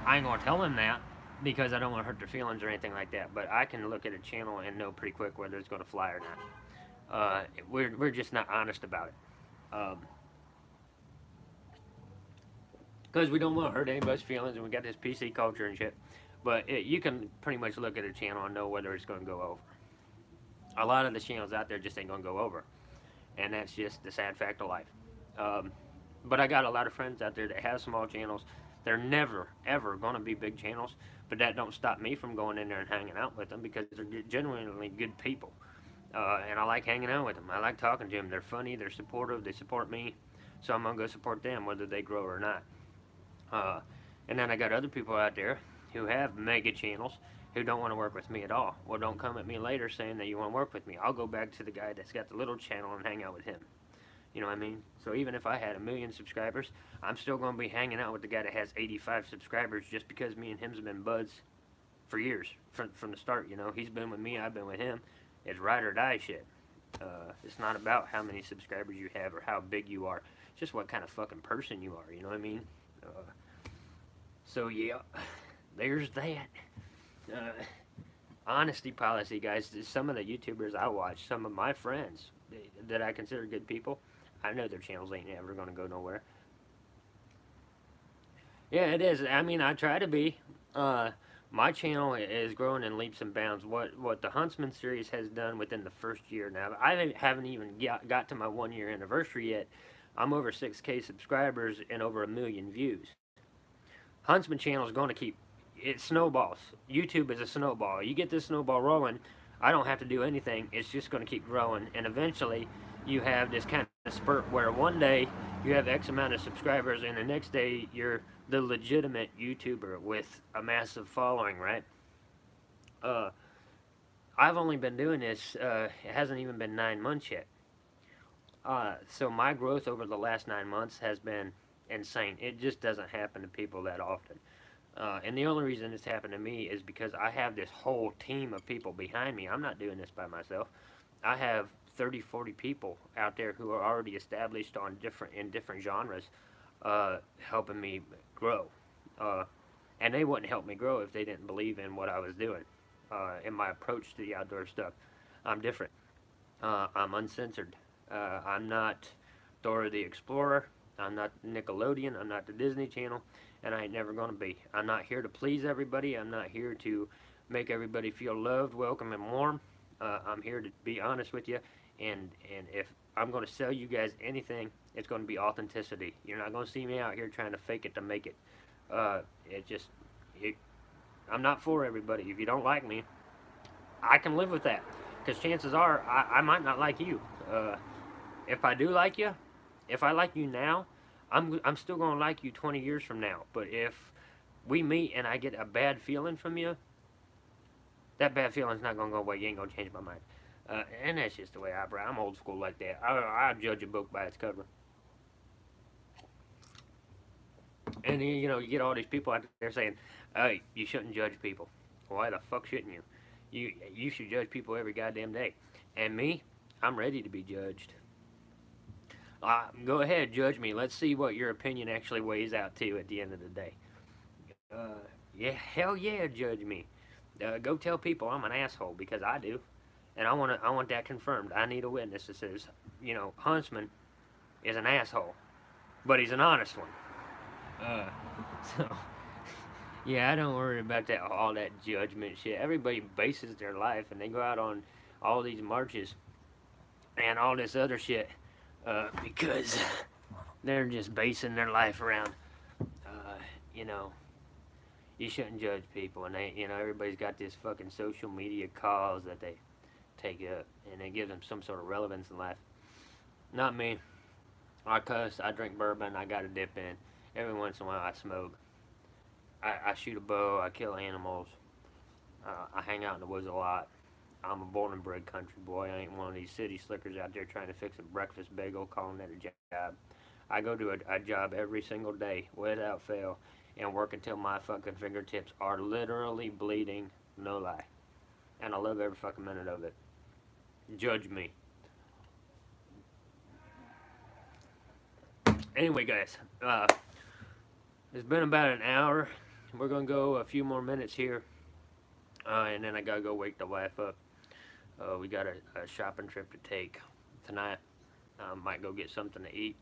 I ain't going to tell them that, because I don't want to hurt their feelings or anything like that, but I can look at a channel and know pretty quick whether it's going to fly or not. We're just not honest about it, because we don't want to hurt anybody's feelings, and we got this PC culture and shit. But you can pretty much look at a channel and know whether it's going to go over. A lot of the channels out there just ain't going to go over, and that's just the sad fact of life. But I got a lot of friends out there that have small channels. They're never, ever going to be big channels, but that don't stop me from going in there and hanging out with them, because they're genuinely good people. And I like hanging out with them. I like talking to them. They're funny, they're supportive, they support me, so I'm going to go support them whether they grow or not. And then I got other people out there who have mega channels who don't want to work with me at all. Well, don't come at me later saying that you want to work with me. I'll go back to the guy that's got the little channel and hang out with him. You know what I mean? So even if I had 1 million subscribers, I'm still going to be hanging out with the guy that has 85 subscribers, just because me and him's have been buds for years, from the start. He's been with me, I've been with him. It's ride or die shit. It's not about how many subscribers you have or how big you are. It's just what kind of fucking person you are, you know what I mean? So yeah, there's that. Honesty policy, guys. Some of the YouTubers I watch, some of my friends that I consider good people, I know their channels ain't ever going to go nowhere. Yeah, it is. I mean, I try to be. My channel is growing in leaps and bounds. What the Huntsman series has done within the first year now, I haven't even got to my 1-year anniversary yet. I'm over 6K subscribers and over 1 million views. Huntsman channel is going to keep, it snowballs. YouTube is a snowball. You get this snowball rolling, I don't have to do anything. It's just going to keep growing, and eventually you have this kind of spurt where one day you have X amount of subscribers, and the next day you're the legitimate YouTuber with a massive following, right? I've only been doing this, it hasn't even been 9 months yet. So my growth over the last 9 months has been insane. It just doesn't happen to people that often. And the only reason it's happened to me is because I have this whole team of people behind me. I'm not doing this by myself. I have 30, 40 people out there who are already established in different genres, helping me grow. And they wouldn't help me grow if they didn't believe in what I was doing. In my approach to the outdoor stuff, I'm different. I'm uncensored. I'm not Dora the Explorer. I'm not Nickelodeon. I'm not the Disney Channel, and I ain't never gonna be. I'm not here to please everybody. I'm not here to make everybody feel loved, welcome, and warm. I'm here to be honest with you, and if I'm gonna sell you guys anything, it's gonna be authenticity. You're not gonna see me out here trying to fake it to make it. It just, it, I'm not for everybody. If you don't like me, I can live with that. Because chances are, I might not like you. If I do like you, if I like you now, I'm still going to like you 20 years from now. But if we meet and I get a bad feeling from you, that bad feeling's not going to go away. You ain't going to change my mind. And that's just the way I operate. I'm old school like that. I judge a book by its cover. And you know, you get all these people out there saying, "Hey, you shouldn't judge people." Why the fuck shouldn't you? You should judge people every goddamn day. And me, I'm ready to be judged. Go ahead, judge me. Let's see what your opinion actually weighs out to at the end of the day. Yeah, hell yeah, judge me. Go tell people I'm an asshole, because I do, and I want that confirmed. I need a witness that says, you know, Huntsman is an asshole, but he's an honest one. So yeah, I don't worry about that all that judgment shit. Everybody bases their life, and they go out on all these marches and all this other shit because they're just basing their life around, you know, you shouldn't judge people, and they, you know, everybody's got this fucking social media cause that they take up, and they give them some sort of relevance in life. Not me. I cuss, I drink bourbon, I got to dip in. Every once in a while I smoke. I shoot a bow, I kill animals. I hang out in the woods a lot. I'm a born and bred country boy. I ain't one of these city slickers out there trying to fix a breakfast bagel, calling it a job. I go to a job every single day, without fail, and work until my fucking fingertips are literally bleeding, no lie. And I love every fucking minute of it. Judge me. Anyway, guys, it's been about an hour. We're going to go a few more minutes here, and then I got to go wake the wife up. We got a shopping trip to take tonight. Might go get something to eat.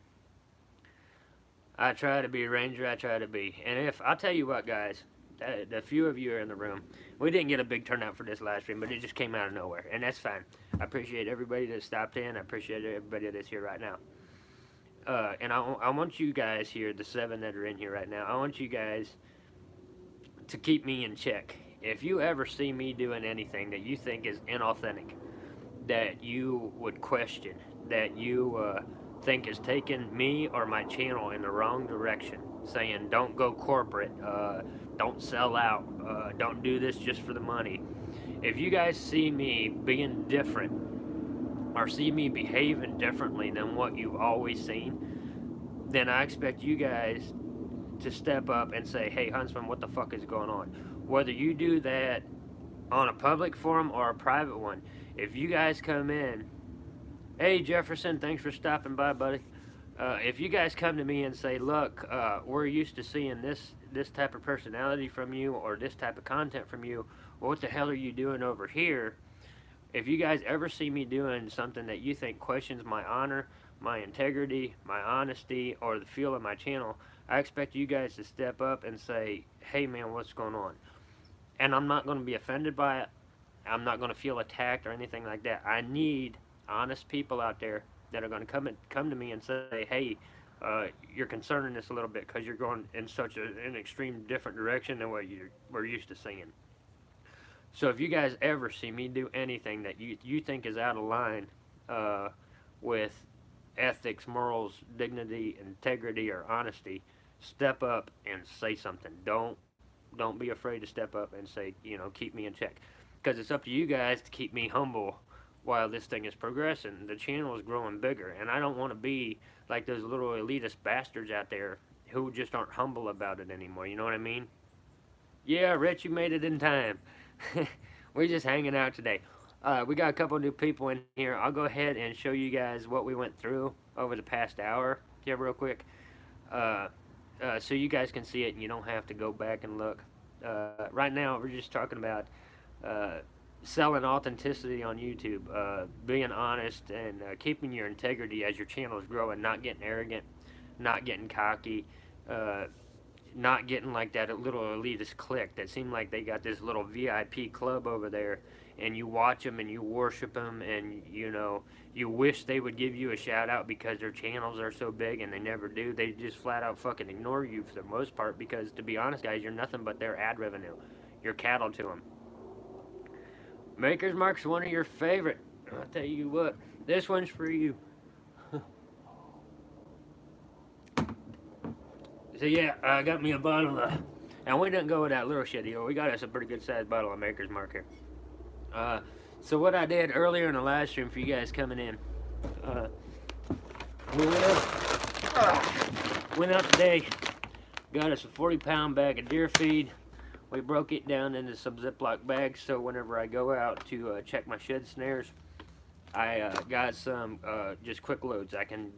I try to be a ranger, I try to be. And if, I'll tell you what, guys, the few of you are in the room, we didn't get a big turnout for this live stream, but it just came out of nowhere, and that's fine. I appreciate everybody that stopped in. I appreciate everybody that's here right now. And I want you guys here, the 7 that are in here right now, I want you guys to keep me in check. If you ever see me doing anything that you think is inauthentic, that you would question, that you think is taking me or my channel in the wrong direction, saying don't go corporate, don't sell out, don't do this just for the money. If you guys see me being different, or see me behaving differently than what you've always seen, then I expect you guys to step up and say, hey, Huntsman, what the fuck is going on? Whether you do that on a public forum or a private one, if you guys come in, hey, Jefferson, thanks for stopping by, buddy. If you guys come to me and say, look, we're used to seeing this type of personality from you, or this type of content from you, well, what the hell are you doing over here? If you guys ever see me doing something that you think questions my honor, my integrity, my honesty, or the feel of my channel, I expect you guys to step up and say, hey man, what's going on? And I'm not going to be offended by it. I'm not going to feel attacked or anything like that. I need honest people out there that are going to come to me and say, hey, you're concerning us a little bit because you're going in such an extreme different direction than what we're used to seeing. So if you guys ever see me do anything that you think is out of line with ethics, morals, dignity, integrity, or honesty, step up and say something. Don't be afraid to step up and say, you know, keep me in check. Because it's up to you guys to keep me humble while this thing is progressing. The channel is growing bigger, and I don't want to be like those little elitist bastards out there who just aren't humble about it anymore. You know what I mean? Yeah, Rich, you made it in time. We're just hanging out today. We got a couple new people in here. I'll go ahead and show you guys what we went through over the past hour here real quick, so you guys can see it and you don't have to go back and look. Right now we're just talking about selling authenticity on YouTube, being honest, and keeping your integrity as your channel is growing, not getting arrogant, not getting cocky, not getting like that little elitist clique that seem like they got this little VIP club over there, and you watch them and you worship them, and you know, you wish they would give you a shout out because their channels are so big, and they never do. They just flat out fucking ignore you for the most part because, to be honest, guys, you're nothing but their ad revenue. You're cattle to them. Maker's Mark's one of your favorite. I'll tell you what, this one's for you. So yeah, I got me a bottle of, and we didn't go with that little shit, we got us a pretty good sized bottle of Maker's Mark here. So what I did earlier in the live stream for you guys coming in, we went out today, got us a 40-pound bag of deer feed. We broke it down into some Ziploc bags, so whenever I go out to check my shed snares, I got some just quick loads. I can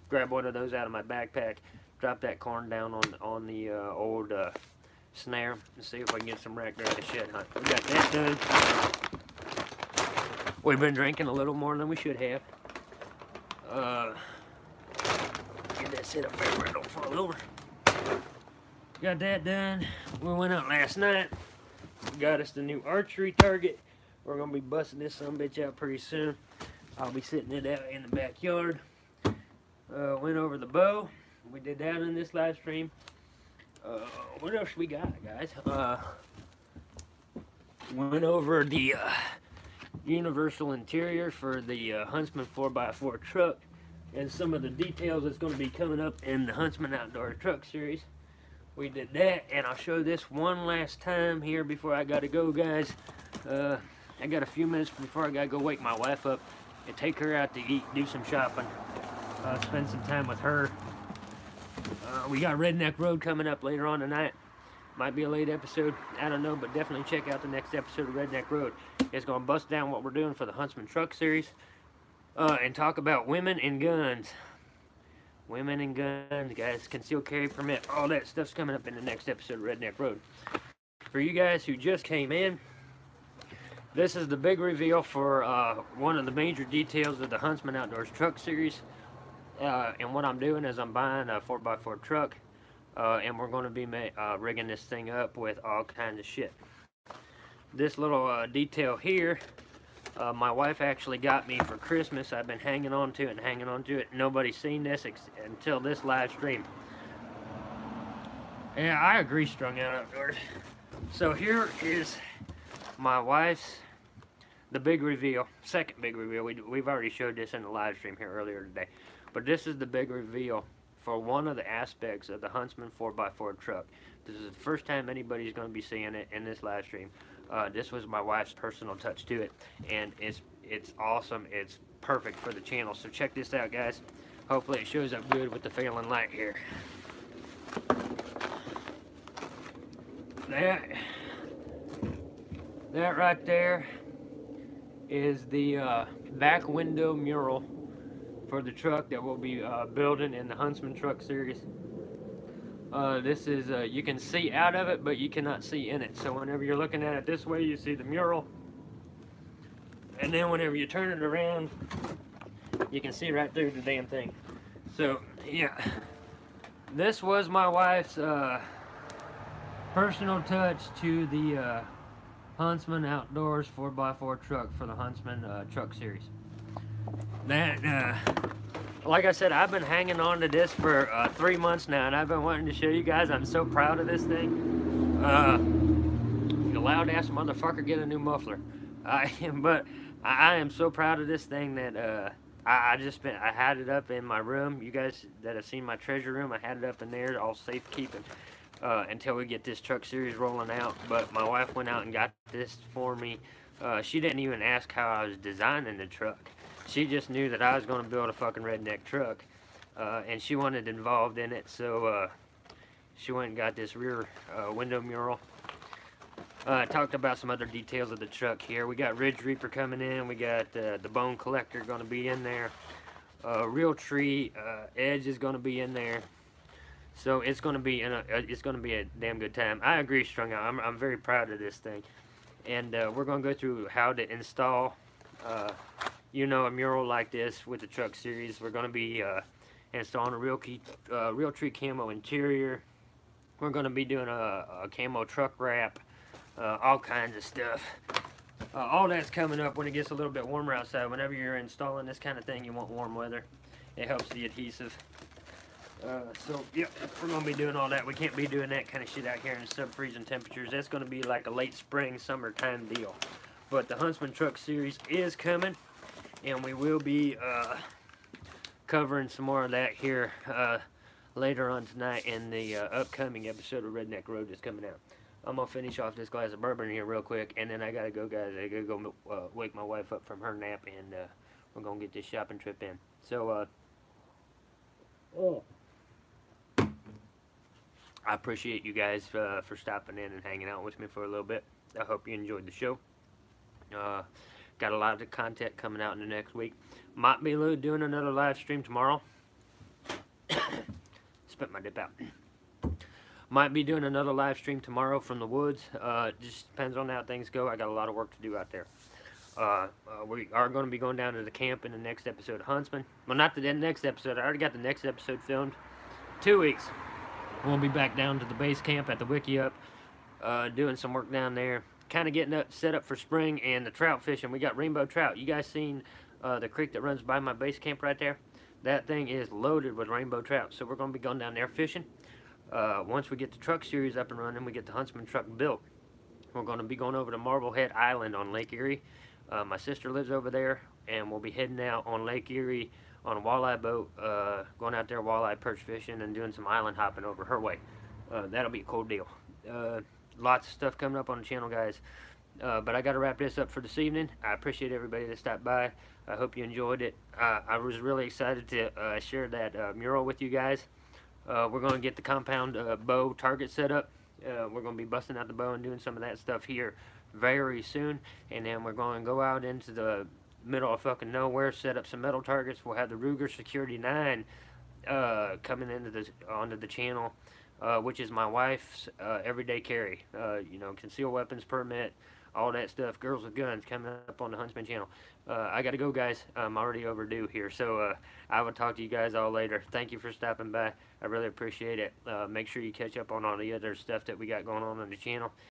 grab one of those out of my backpack, drop that corn down on the old snare, and see if I can get some rack during the shed hunt. We got that done. We've been drinking a little more than we should have. Get that set up there where it don't fall over. Got that done. We went out last night. Got us the new archery target. We're gonna be busting this sumbitch out pretty soon. I'll be sitting it out in the backyard. Went over the bow. We did that in this live stream. What else we got, guys? Went over the universal interior for the Huntsman 4x4 truck and some of the details that's going to be coming up in the Huntsman Outdoor Truck Series. We did that, and I'll show this one last time here before I gotta go, guys. I got a few minutes before I gotta go wake my wife up and take her out to eat, do some shopping, spend some time with her. We got Redneck Road coming up later on tonight. Might be a late episode, I don't know, but definitely check out the next episode of Redneck Road. It's gonna bust down what we're doing for the Huntsman Truck Series, and talk about women and guns. Women and guns, guys, concealed carry permit, all that stuff's coming up in the next episode of Redneck Road. For you guys who just came in, this is the big reveal for one of the major details of the Huntsman Outdoors Truck Series. And what I'm doing is I'm buying a 4x4 truck, and we're going to be rigging this thing up with all kinds of shit. This little detail here, my wife actually got me for Christmas. I've been hanging on to it and hanging on to it. Nobody's seen this until this live stream. Yeah, I agree, strung out outdoors. So here is my wife's, the big reveal, second big reveal. We've already showed this in the live stream here earlier today. But this is the big reveal for one of the aspects of the Huntsman 4x4 truck. This is the first time anybody's going to be seeing it in this live stream. This was my wife's personal touch to it, and it's awesome. It's perfect for the channel. So check this out, guys. Hopefully it shows up good with the failing light here. That right there is the back window mural for the truck that we'll be building in the Huntsman Truck Series. This is, you can see out of it, but you cannot see in it. So whenever you're looking at it this way, you see the mural. And then whenever you turn it around, you can see right through the damn thing. So, yeah. This was my wife's personal touch to the Huntsman Outdoors 4x4 truck for the Huntsman Truck Series. That, like I said, I've been hanging on to this for 3 months now, and I've been wanting to show you guys. I'm so proud of this thing. You loud ass motherfucker, get a new muffler. I am so proud of this thing that I had it up in my room. You guys that have seen my treasure room, I had it up in there, all safekeeping, until we get this truck series rolling out. But my wife went out and got this for me. She didn't even ask how I was designing the truck. She just knew that I was going to build a fucking redneck truck, and she wanted involved in it, so she went and got this rear window mural. Talked about some other details of the truck here. We got Ridge Reaper coming in. We got the bone collector going to be in there. Real tree edge is going to be in there. So it's going to be a damn good time. I agree, Strung Out. I'm very proud of this thing, and we're going to go through how to install. You know, a mural like this with the truck series. We're going to be installing a Realtree camo interior. We're going to be doing a camo truck wrap, all kinds of stuff. All that's coming up when it gets a little bit warmer outside. Whenever you're installing this kind of thing, you want warm weather. It helps the adhesive. So, yep, we're going to be doing all that. We can't be doing that kind of shit out here in sub-freezing temperatures. That's going to be like a late spring, summertime deal. But the Huntsman Truck Series is coming, and we will be covering some more of that here later on tonight in the upcoming episode of Redneck Road that's coming out. I'm going to finish off this glass of bourbon here real quick, and then I got to go, guys. I got to go wake my wife up from her nap, and we're going to get this shopping trip in. So, I appreciate you guys for stopping in and hanging out with me for a little bit. I hope you enjoyed the show. Got a lot of content coming out in the next week. Might be doing another live stream tomorrow. Spit my dip out. Might be doing another live stream tomorrow from the woods. Just depends on how things go. I got a lot of work to do out there. We are going to be going down to the camp in the next episode of Huntsman. Well, not the next episode. I already got the next episode filmed. 2 weeks. We'll be back down to the base camp at the Wiki Up, doing some work down there. Kind of getting set up for spring and the trout fishing. We got rainbow trout. You guys seen the creek that runs by my base camp right there? That thing is loaded with rainbow trout. So we're going to be going down there fishing. Once we get the truck series up and running, we get the Huntsman truck built. We're going to be going over to Marblehead Island on Lake Erie. My sister lives over there, and we'll be heading out on Lake Erie on a walleye boat, going out there walleye perch fishing and doing some island hopping over her way. That'll be a cool deal. Lots of stuff coming up on the channel, guys. But I got to wrap this up for this evening. I appreciate everybody that stopped by. I hope you enjoyed it. I was really excited to share that mural with you guys. We're going to get the compound bow target set up. We're going to be busting out the bow and doing some of that stuff here very soon. And then we're going to go out into the middle of fucking nowhere, set up some metal targets. We'll have the Ruger Security 9 coming onto the channel, which is my wife's everyday carry. You know, concealed weapons permit, all that stuff. Girls with guns coming up on the Huntsman channel. I gotta go, guys. I'm already overdue here, so I will talk to you guys all later. Thank you for stopping by. I really appreciate it. Make sure you catch up on all the other stuff that we got going on the channel.